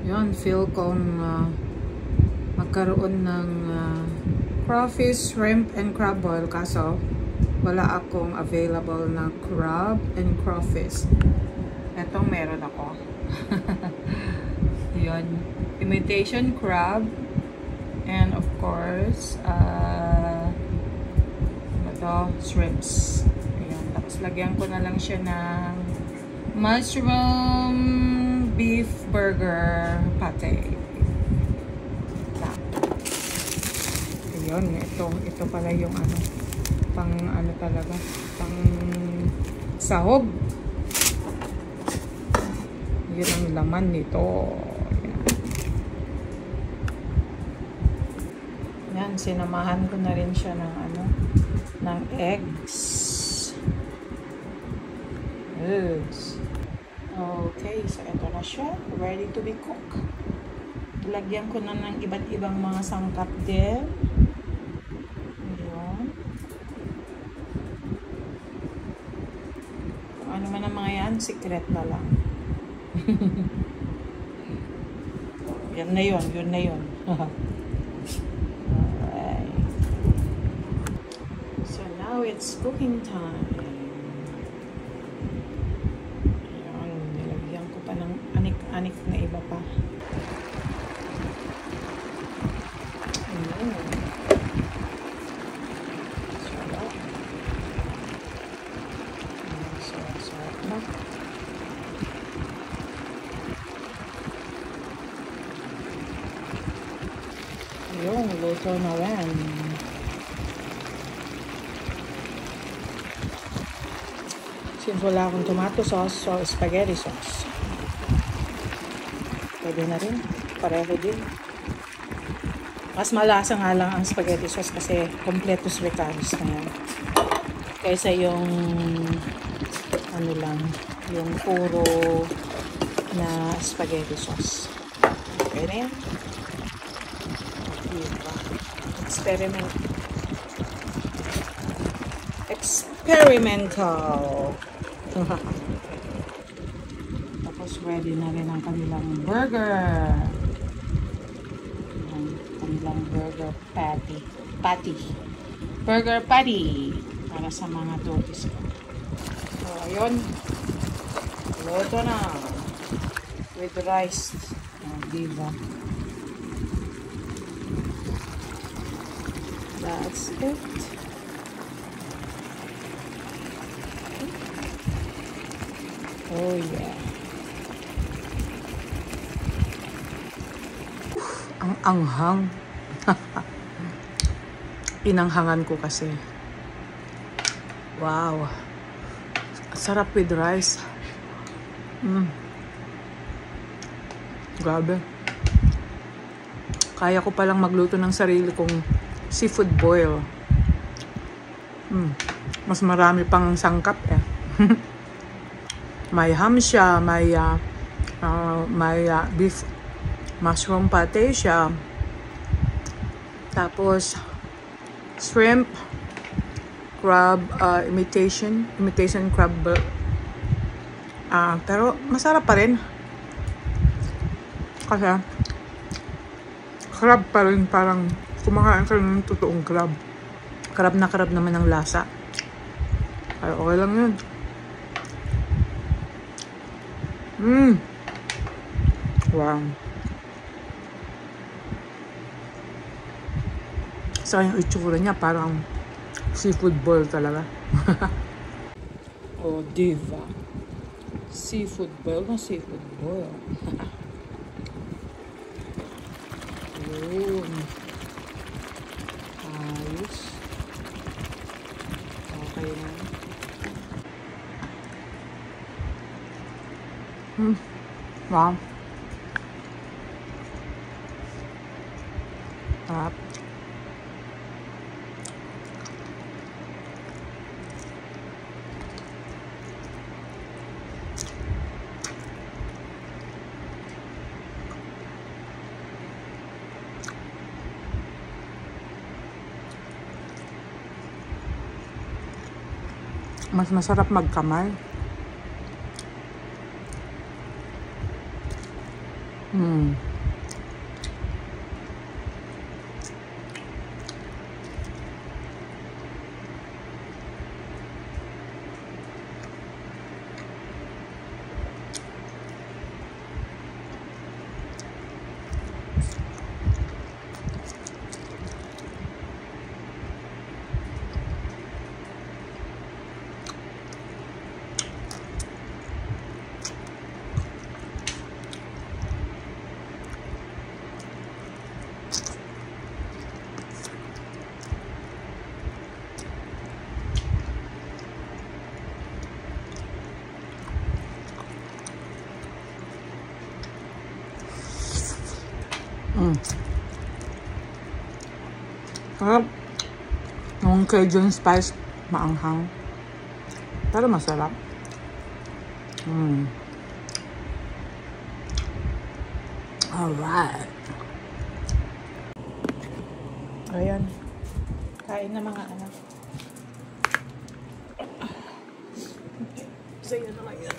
Yun, feel kong magkaroon ng crawfish, shrimp, and crab boil. Kaso, wala akong available na crab and crawfish. Etong meron ako. Yun, imitation crab. And of course, shrimps. Ayan. Tapos lagyan ko na lang siya ng mushroom beef burger pate. Ayun, ito pala yung ano, pang ano talaga, pang sahog. Yun ang laman nito. Yan, sinamahan ko na rin siya ng ano, ng eggs. Okay, so ito na siya, ready to be cooked. Lagyan ko na ng iba't ibang mga sangkap din. Ayan. Kung ano man ang mga yan, secret na lang. Yan na yun, yun na yun. Alright. So now it's cooking time. Ayan, nilagyan ko pa ng anik-anik na iba pa. Ayan. Sarap na. Yung luto na rin. Since wala akong tomato sauce, so spaghetti sauce. Pwede na rin. Pareho din. Mas malasa nga lang ang spaghetti sauce kasi completus recalis na yan. Kaysa yung ano lang, yung puro na spaghetti sauce. Okay na yan. Experimental. Tapos ready na rin ang kanilang burger. Ang kanilang burger patty. Burger patty para sa mga tortis ko. So ayun, luto na with rice. Diba? That's it. Oh yeah. Ang anghang. Pinanghangan ko kasi. Wow. Sarap with rice. Grabe. Kaya ko palang magluto ng sarili kong seafood boil. Mas marami pang sangkap eh. May ham siya, may beef mushroom pate siya. Tapos shrimp, crab, imitation crab. Pero masarap pa rin. Kasi crab pa rin, parang kumakain ka ng totoong crab. Crab na crab naman ang lasa. Ay, okay lang yun. Wow. Saka yung itsura niya parang seafood boil talaga. Oh, diva. Seafood boil na seafood boil. Yun. Ayos. Okay na. Wow. Sarap. Mas masarap magkamay. Mm. Sarap. Yung Cajun spice, maanghang. Pero masarap. Alright. Ayan. Kain na mga anak. So, yun naman yan.